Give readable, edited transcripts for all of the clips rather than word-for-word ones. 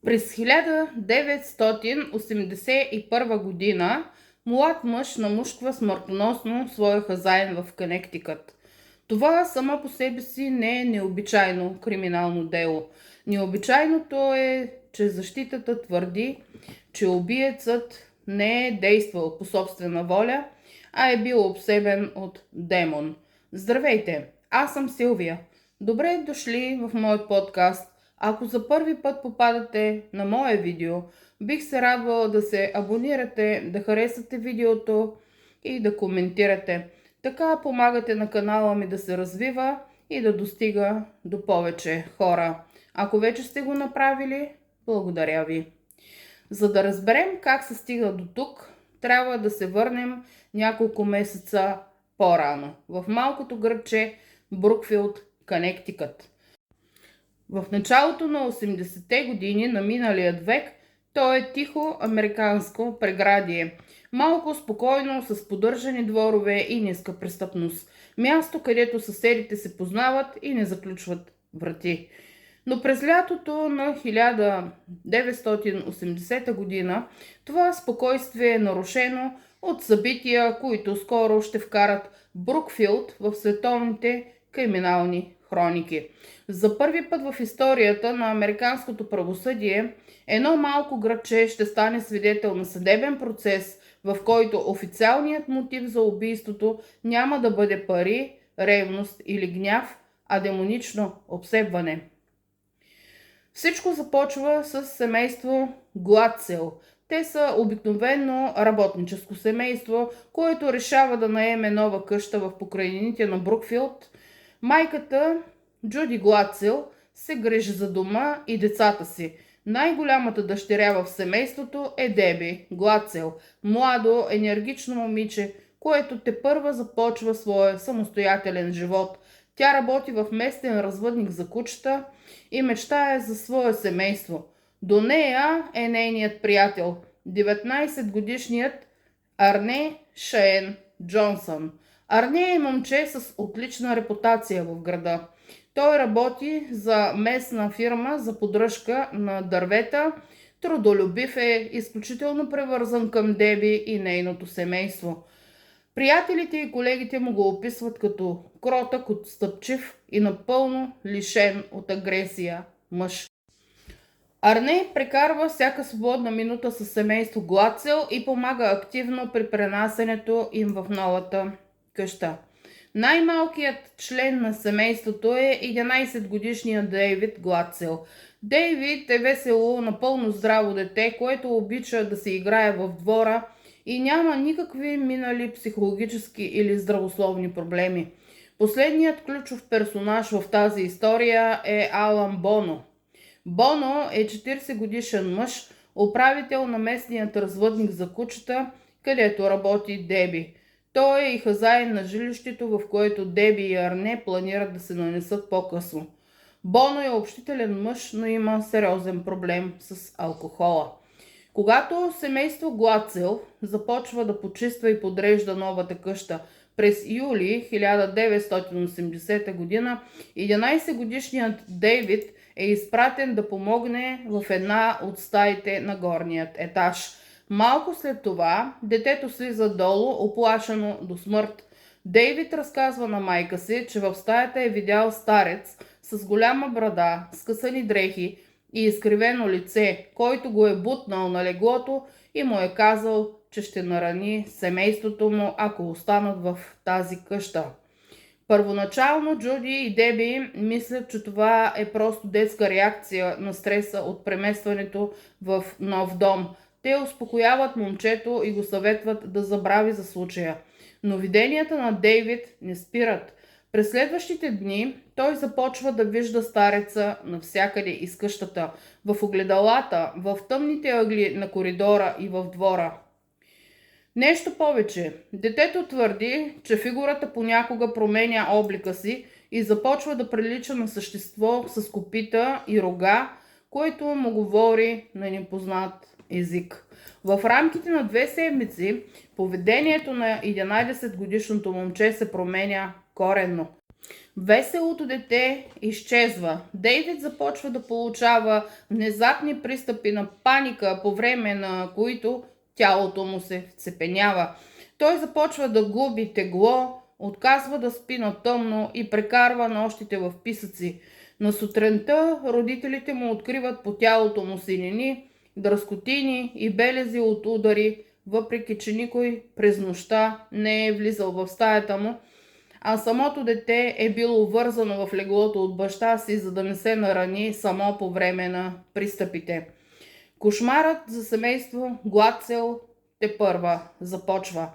През 1981 година млад мъж намушква смъртоносно своя хазаин в Конектикът. Това само по себе си не е необичайно криминално дело. Необичайното е, че защитата твърди, че убиецът не е действал по собствена воля, а е бил обсебен от демон. Здравейте, аз съм Силвия. Добре дошли в мой подкаст. Ако за първи път попадате на мое видео, бих се радвала да се абонирате, да харесате видеото и да коментирате. Така помагате на канала ми да се развива и да достига до повече хора. Ако вече сте го направили, благодаря ви. За да разберем как се стига до тук, трябва да се върнем няколко месеца по-рано, в малкото градче Брукфилд, Конектикът. В началото на 80-те години на миналият век то е тихо американско преградие. Малко спокойно, с поддържани дворове и ниска престъпност. Място, където съседите се познават и не заключват врати. Но през лятото на 1980 година това спокойствие е нарушено от събития, които скоро ще вкарат Брукфилд в световните криминални хроники. За първи път в историята на американското правосъдие едно малко градче ще стане свидетел на съдебен процес, в който официалният мотив за убийството няма да бъде пари, ревност или гняв, а демонично обсебване. Всичко започва с семейство Гладсел. Те са обикновено работническо семейство, което решава да наеме нова къща в покрайнините на Брукфилд. Майката, Джуди Гладсел, се грижи за дома и децата си. Най-голямата дъщеря в семейството е Деби Гладсел, младо, енергично момиче, което тепърва започва своя самостоятелен живот. Тя работи в местен развъдник за кучета и мечтае за свое семейство. До нея е нейният приятел, 19-годишният Арне Шейн Джонсън. Арне е момче с отлична репутация в града. Той работи за местна фирма за поддръжка на дървета, трудолюбив е, изключително привързан към Деби и нейното семейство. Приятелите и колегите му го описват като кротък, отстъпчив и напълно лишен от агресия мъж. Арне прекарва всяка свободна минута със семейство Гладсел и помага активно при пренасенето им в новата къща. Най-малкият член на семейството е 11-годишният Дейвид Гладсел. Дейвид е весело, напълно здраво дете, което обича да се играе в двора и няма никакви минали психологически или здравословни проблеми. Последният ключов персонаж в тази история е Алан Боно. Боно е 40-годишен мъж, управител на местният развъдник за кучета, където работи Деби. Той е и хазаин на жилището, в което Деби и Арне планират да се нанесат по-късно. Боно е общителен мъж, но има сериозен проблем с алкохола. Когато семейство Гладсел започва да почиства и подрежда новата къща през юли 1980 година, 11-годишният Дейвид е изпратен да помогне в една от стаите на горният етаж. Малко след това детето слиза долу, оплашено до смърт. Дейвид разказва на майка си, че в стаята е видял старец с голяма брада, скъсани дрехи и изкривено лице, който го е бутнал на леглото и му е казал, че ще нарани семейството му, ако останат в тази къща. Първоначално Джуди и Деби мислят, че това е просто детска реакция на стреса от преместването в нов дом. Те успокояват момчето и го съветват да забрави за случая. Но виденията на Дейвид не спират. През следващите дни той започва да вижда стареца навсякъде из къщата, в огледалата, в тъмните ъгли на коридора и в двора. Нещо повече, детето твърди, че фигурата понякога променя облика си и започва да прилича на същество с копита и рога, което му говори на непознат език. В рамките на 2 седмици поведението на 11-годишното момче се променя коренно. Веселото дете изчезва. Дейвид започва да получава внезапни пристъпи на паника, по време на които тялото му се вцепенява. Той започва да губи тегло, отказва да спи на тъмно и прекарва нощите в писъци. На сутринта родителите му откриват по тялото му синини, дръскотини и белези от удари, въпреки че никой през нощта не е влизал в стаята му, а самото дете е било вързано в леглото от баща си, за да не се нарани само по време на пристъпите. Кошмарът за семейство Гладсел тепърва започва.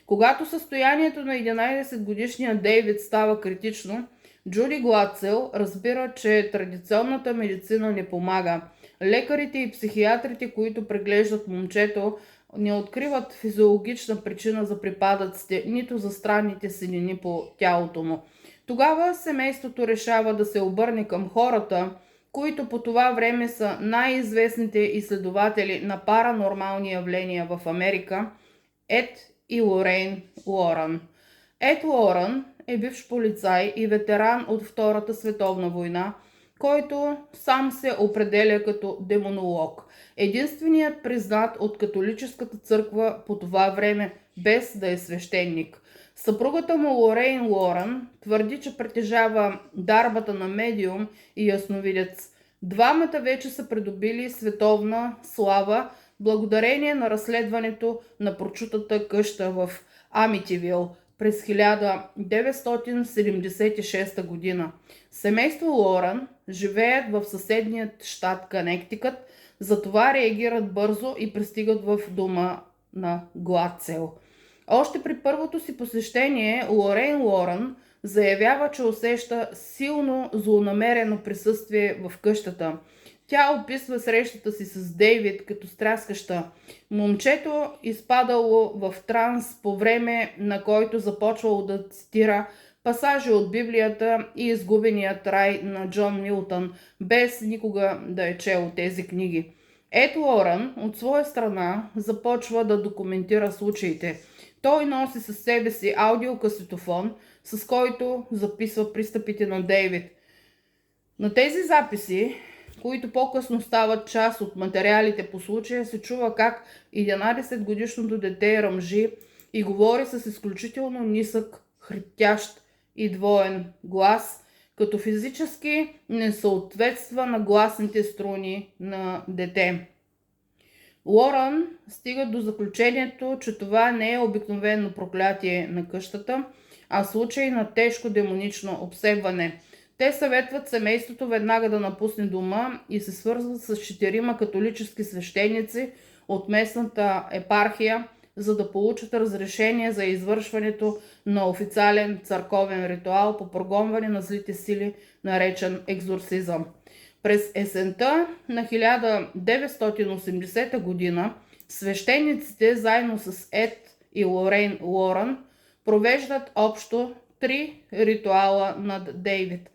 Когато състоянието на 11-годишния Дейвид става критично, Джуди Гладсел разбира, че традиционната медицина не помага. Лекарите и психиатрите, които преглеждат момчето, не откриват физиологична причина за припадъците, нито за странните синини по тялото му. Тогава семейството решава да се обърне към хората, които по това време са най-известните изследователи на паранормални явления в Америка – Ед и Лорейн Уорън. Ед Уорън е бивш полицай и ветеран от Втората световна война, който сам се определя като демонолог. Единственият признат от католическата църква по това време, без да е свещеник. Съпругата му Лорейн Уорън твърди, че притежава дарбата на медиум и ясновидец. Двамата вече са придобили световна слава благодарение на разследването на прочутата къща в Амитивил през 1976 година. Семейство Уорън живеят в съседният щат Конектикът, затова реагират бързо и пристигат в дома на Гладсел. Още при първото си посещение Лорейн Уорън заявява, че усеща силно злонамерено присъствие в къщата. Тя описва срещата си с Дейвид като стряскаща. Момчето изпадало в транс, по време на който започвало да цитира пасажи от Библията и Изгубеният рай на Джон Милтън, без никога да е чел тези книги. Ед Уорън от своя страна започва да документира случаите. Той носи със себе си аудиокасетофон, с който записва пристъпите на Дейвид. На тези записи, които по-късно стават част от материалите по случая, се чува как 11-годишното дете ръмжи и говори с изключително нисък, хриптящ и двоен глас, като физически не съответства на гласните струни на дете. Уорън стига до заключението, че това не е обикновено проклятие на къщата, а случай на тежко демонично обсебване. Те съветват семейството веднага да напусне дома и се свързват с 4 католически свещеници от местната епархия, за да получат разрешение за извършването на официален църковен ритуал по прогонване на злите сили, наречен екзорсизъм. През есента на 1980 година свещениците заедно с Ед и Лорейн Уорън провеждат общо 3 ритуала над Дейвид.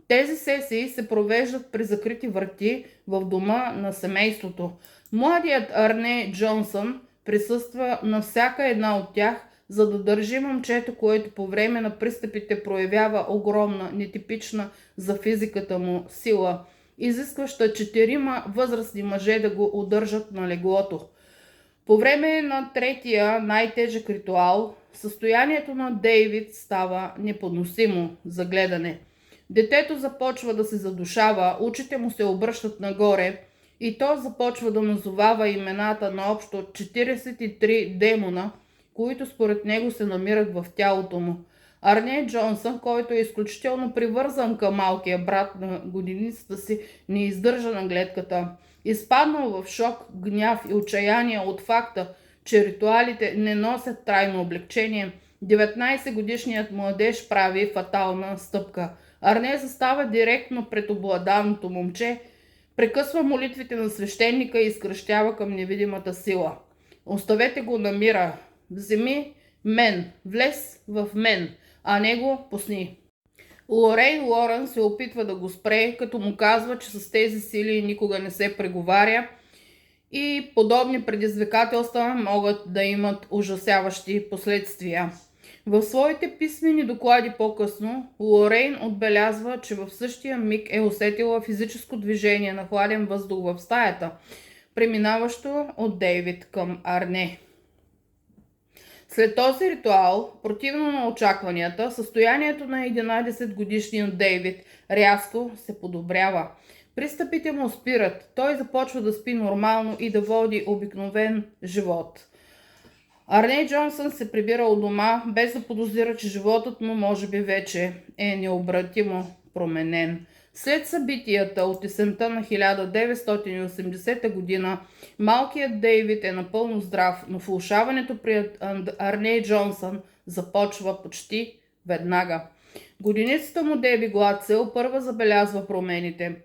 Тези сесии се провеждат при закрити врати в дома на семейството. Младият Арне Джонсън присъства на всяка една от тях, за да държи момчето, което по време на пристъпите проявява огромна, нетипична за физиката му сила, изискваща 4 възрастни мъже да го удържат на леглото. По време на третия най-тежък ритуал, състоянието на Дейвид става непоносимо за гледане. Детето започва да се задушава, очите му се обръщат нагоре и то започва да назовава имената на общо 43 демона, които според него се намират в тялото му. Арне Джонсън, който е изключително привързан към малкия брат на годиницата си, не издържа на гледката. Изпаднал в шок, гняв и отчаяние от факта, че ритуалите не носят трайно облегчение, 19-годишният младеж прави фатална стъпка. Арне застава директно пред обладаното момче, прекъсва молитвите на свещеника и изкръщява към невидимата сила. Оставете го на мира. Вземи мен, влез в мен, а него пусни. Лорейн Уорън се опитва да го спре, като му казва, че с тези сили никога не се преговаря и подобни предизвикателства могат да имат ужасяващи последствия. В своите писмени доклади по-късно, Лорейн отбелязва, че в същия миг е усетила физическо движение на хладен въздух в стаята, преминаващо от Дейвид към Арне. След този ритуал, противно на очакванията, състоянието на 11-годишния Дейвид рязко се подобрява. Пристъпите му спират, той започва да спи нормално и да води обикновен живот. Арне Джонсън се прибира у дома, без да подозира, че животът му може би вече е необратимо променен. След събитията от есента на 1980 година, малкият Дейвид е напълно здрав, но влошаването при Арне Джонсън започва почти веднага. Годиницата му Деби Гладсел първа забелязва промените.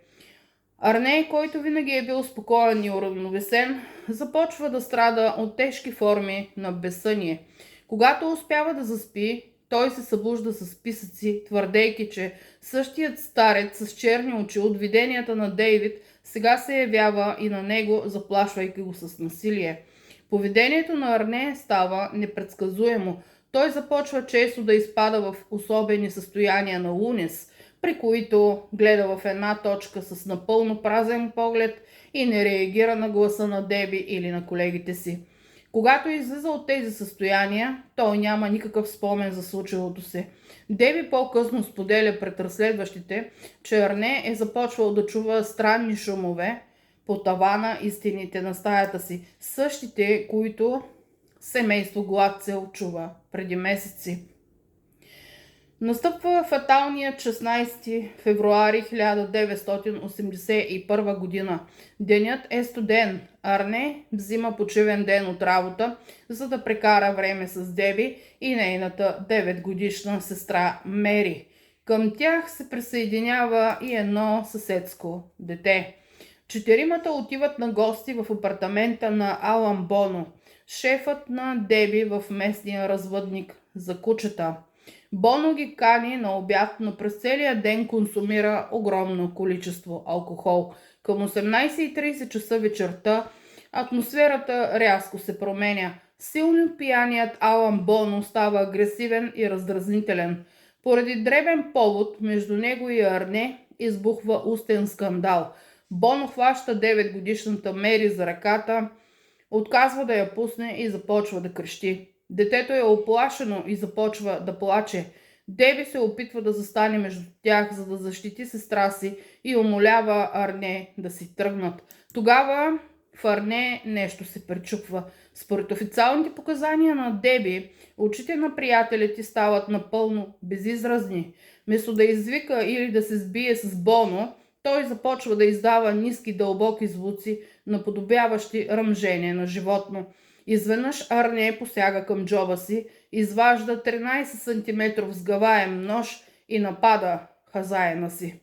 Арне, който винаги е бил спокоен и уравновесен, започва да страда от тежки форми на безсъние. Когато успява да заспи, той се събужда с писъци, твърдейки, че същият старец с черни очи от виденията на Дейвид сега се явява и на него, заплашвайки го с насилие. Поведението на Арне става непредсказуемо. Той започва често да изпада в особени състояния на лунес, при които гледа в една точка с напълно празен поглед и не реагира на гласа на Деби или на колегите си. Когато излиза от тези състояния, той няма никакъв спомен за случилото се. Деби по-късно споделя пред разследващите, че Арне е започвал да чува странни шумове по тавана и стените на стаята си, същите, които семейство Гладсел чува преди месеци. Настъпва фаталният 16 февруари 1981 година. Денят е студен. Арне взима почивен ден от работа, за да прекара време с Деби и нейната 9-годишна сестра Мери. Към тях се присъединява и едно съседско дете. Четиримата отиват на гости в апартамента на Алан Боно, шефът на Деби в местния развъдник за кучета. Боно ги кани на обяд, но през целия ден консумира огромно количество алкохол. Към 18:30 часа вечерта атмосферата рязко се променя. Силно пияният Алан Боно става агресивен и раздразнителен. Поради дребен повод между него и Арне избухва устен скандал. Боно хваща 9-годишната Мери за ръката, отказва да я пусне и започва да крещи. Детето е оплашено и започва да плаче. Деби се опитва да застане между тях, за да защити сестра си и умолява Арне да си тръгнат. Тогава в Арне нещо се пречупва. Според официалните показания на Деби, очите на приятелите стават напълно безизразни. Вместо да извика или да се сбие с Боно, той започва да издава ниски дълбоки звуци, наподобяващи ръмжение на животно. Изведнъж Арне посяга към джоба си, изважда 13 см сгъваем нож и напада хазаена си.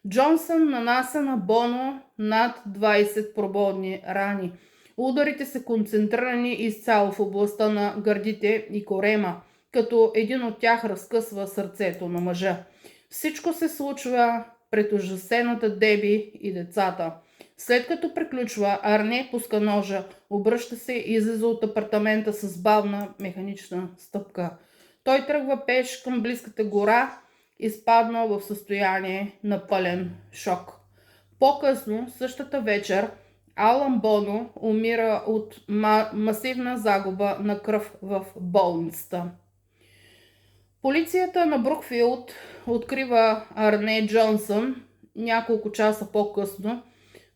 Джонсън нанася на Боно над 20 прободни рани. Ударите са концентрирани изцяло в областта на гърдите и корема, като един от тях разкъсва сърцето на мъжа. Всичко се случва пред ужасената Деби и децата. След като приключва, Арне пуска ножа, обръща се и излиза от апартамента с бавна механична стъпка. Той тръгва пеш към близката гора, изпаднал в състояние на пълен шок. По-късно, същата вечер, Алан Боно умира от масивна загуба на кръв в болницата. Полицията на Брукфилд открива Арне Джонсън няколко часа по-късно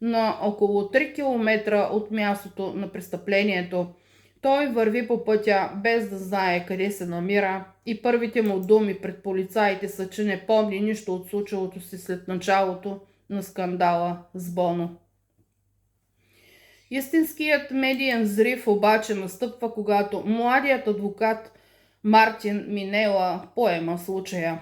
на около 3 км от мястото на престъплението. Той върви по пътя без да знае къде се намира и първите му думи пред полицаите са, че не помни нищо от случилото си след началото на скандала с Боно. Истинският медиен взрив обаче настъпва, когато младият адвокат Мартин Минела поема случая.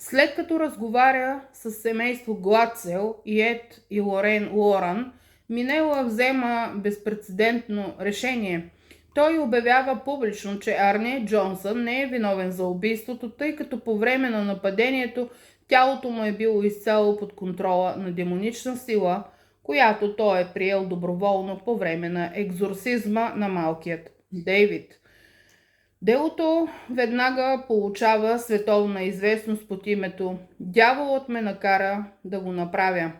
След като разговаря с семейство Гладсел и Ед и Лорен Лоран, Минела взема безпрецедентно решение. Той обявява публично, че Арне Джонсън не е виновен за убийството, тъй като по време на нападението тялото му е било изцяло под контрола на демонична сила, която той е приел доброволно по време на екзорсизма на малкият Дейвид. Делото веднага получава световна известност под името "Дяволът ме накара да го направя".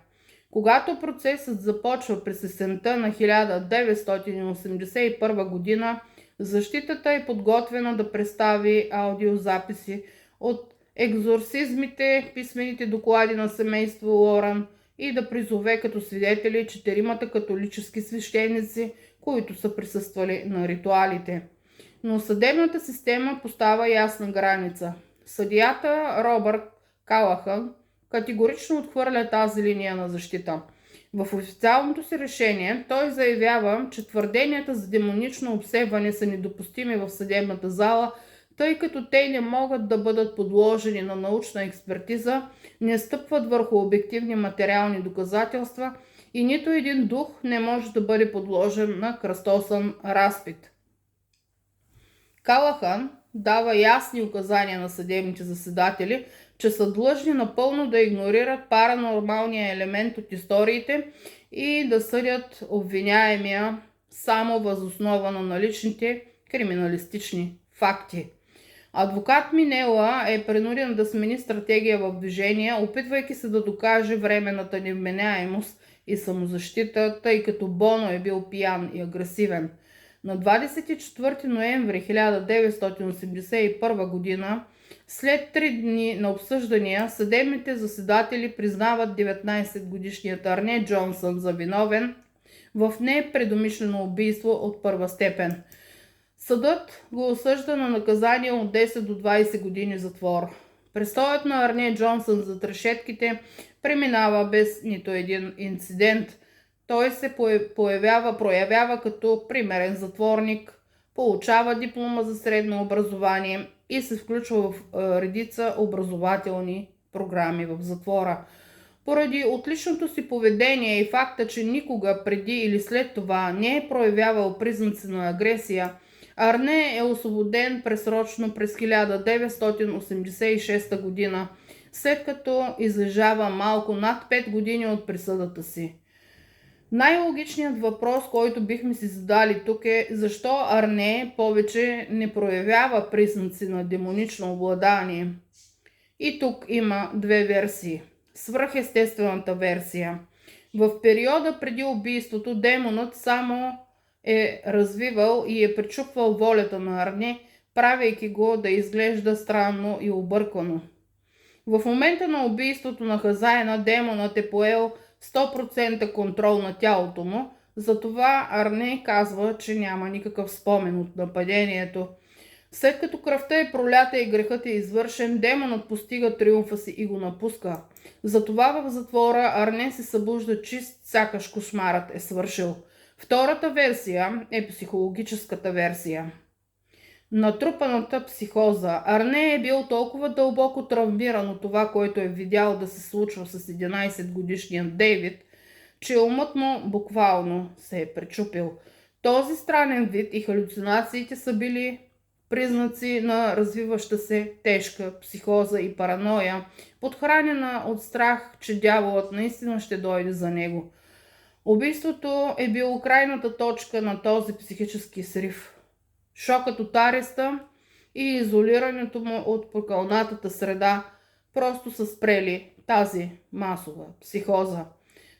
Когато процесът започва през есента на 1981 година, защитата е подготвена да представи аудиозаписи от екзорсизмите, писмените доклади на семейство Лоран и да призове като свидетели 4 католически свещеници, които са присъствали на ритуалите. Но съдебната система поставя ясна граница. Съдията Робърт Калахън категорично отхвърля тази линия на защита. В официалното си решение той заявява, че твърденията за демонично обсебване са недопустими в съдебната зала, тъй като те не могат да бъдат подложени на научна експертиза, не стъпват върху обективни материални доказателства и нито един дух не може да бъде подложен на кръстосан разпит. Калахан дава ясни указания на съдебните заседатели, че са длъжни напълно да игнорират паранормалния елемент от историите и да съдят обвиняемия само въз основа на наличните криминалистични факти. Адвокат Минела е принуден да смени стратегия в движение, опитвайки се да докаже временната невменяемост и самозащита, тъй като Боно е бил пиян и агресивен. На 24 ноември 1981 година, след 3 дни на обсъждания, съдебните заседатели признават 19-годишният Арне Джонсън за виновен в непредумишлено убийство от първа степен. Съдът го осъжда на наказание от 10 до 20 години затвор. Престоят на Арне Джонсън зад решетките преминава без нито един инцидент. Той се проявява като примерен затворник, получава диплома за средно образование и се включва в редица образователни програми в затвора. Поради отличното си поведение и факта, че никога преди или след това не е проявявал признаци на агресия, Арне е освободен предсрочно през 1986 година, след като излежава малко над 5 години от присъдата си. Най-логичният въпрос, който бихме си задали тук е: защо Арне повече не проявява признаци на демонично обладание? И тук има 2 версии. Свръхестествената версия. В периода преди убийството демонът само е развивал и е пречупвал волята на Арне, правейки го да изглежда странно и объркано. В момента на убийството на Хазаена демонът е поел 100% контрол на тялото му, затова Арне казва, че няма никакъв спомен от нападението. След като кръвта е пролята и грехът е извършен, демонът постига триумфа си и го напуска. Затова в затвора Арне се събужда чист, сякаш кошмарът е свършил. Втората версия е психологическата версия. Натрупаната психоза. Арне е бил толкова дълбоко травмиран от това, което е видял да се случва с 11-годишният Дейвид, че умът му буквално се е пречупил. Този странен вид и халюцинациите са били признаци на развиваща се тежка психоза и параноя, подхранена от страх, че дяволът наистина ще дойде за него. Убийството е било крайната точка на този психически срив. Шокът от ареста и изолирането му от прокълнатата среда просто са спрели тази масова психоза.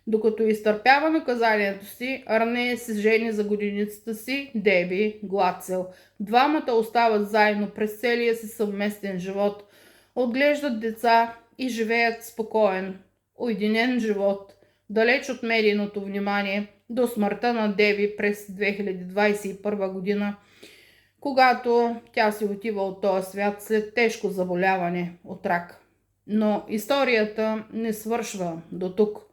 Докато изтърпява наказанието си, Арне се жени за годиницата си Деби Глацел. Двамата остават заедно през целия си съвместен живот, отглеждат деца и живеят спокоен, уединен живот, далеч от медийното внимание, до смъртта на Деби през 2021 година, когато тя си отива от този свят след тежко заболяване от рак. Но историята не свършва до тук.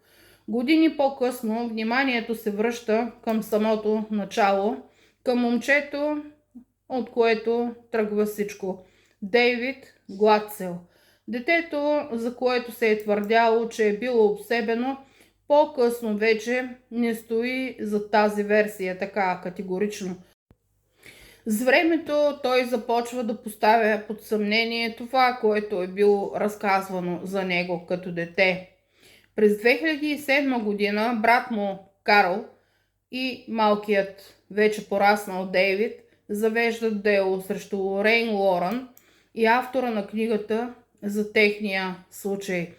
Години по-късно вниманието се връща към самото начало, към момчето, от което тръгва всичко – Дейвид Глацел. Детето, за което се е твърдяло, че е било обсебено, по-късно вече не стои за тази версия така категорично. С времето той започва да поставя под съмнение това, което е било разказвано за него като дете. През 2007 година брат му Карл и малкият вече пораснал Дейвид завеждат дело срещу Рейн Лоран и автора на книгата за техния случай.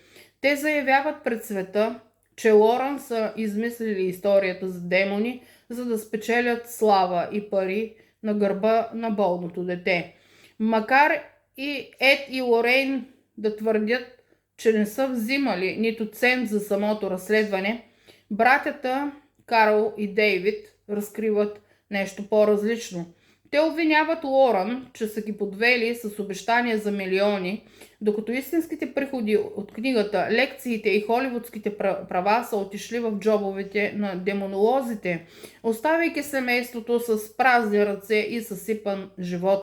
Те заявяват пред света, че Лоран са измислили историята за демони, за да спечелят слава и пари на гърба на болното дете. Макар и Ед и Лорейн да твърдят, че не са взимали нито цент за самото разследване, братята Карл и Дейвид разкриват нещо по-различно. Те обвиняват Лоран, че са ги подвели с обещания за милиони, докато истинските приходи от книгата, лекциите и холивудските права са отишли в джобовете на демонолозите, оставяйки семейството с празни ръце и съсипан живот.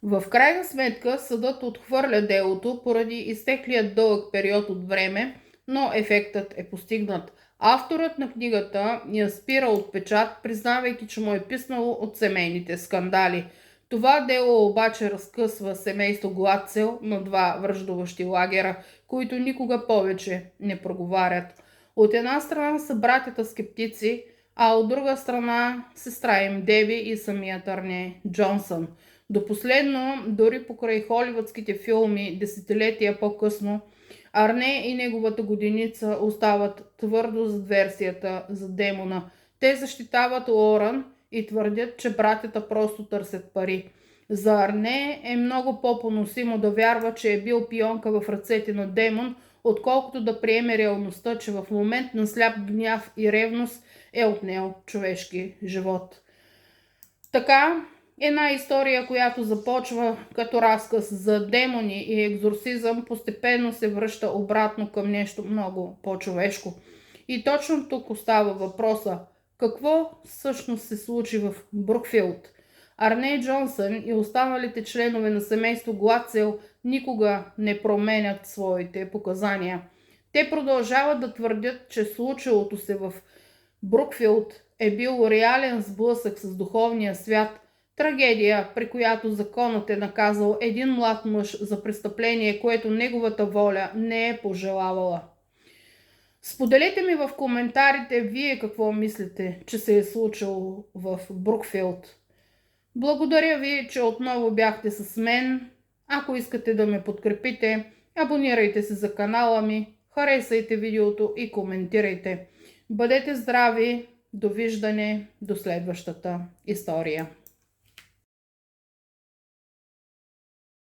В крайна сметка съдът отхвърля делото поради изтеклият дълъг период от време, но ефектът е постигнат. Авторът на книгата я спира от печат, признавайки, че му е писнало от семейните скандали. Това дело обаче разкъсва семейство Гладсел на два враждуващи лагера, които никога повече не проговарят. От една страна са братята скептици, а от друга страна сестра им Деби и самият Арне Джонсън. До последно, дори покрай холивудските филми десетилетия по-късно, Арне и неговата годеница остават твърдо зад версията за демона. Те защитават Лоран и твърдят, че братята просто търсят пари. За Арне е много по-поносимо да вярва, че е бил пионка в ръцете на демон, отколкото да приеме реалността, че в момент на сляп гняв и ревност е отнел човешки живот. Така, една история, която започва като разказ за демони и екзорсизъм, постепенно се връща обратно към нещо много по-човешко. И точно тук остава въпроса: какво всъщност се случи в Брукфилд? Арне Джонсън и останалите членове на семейство Гладсел никога не променят своите показания. Те продължават да твърдят, че случилото се в Брукфилд е бил реален сблъсък с духовния свят, трагедия, при която законът е наказал един млад мъж за престъпление, което неговата воля не е пожелавала. Споделете ми в коментарите вие какво мислите, че се е случило в Брукфилд. Благодаря ви, че отново бяхте с мен. Ако искате да ме подкрепите, абонирайте се за канала ми, харесайте видеото и коментирайте. Бъдете здрави! Довиждане до следващата история.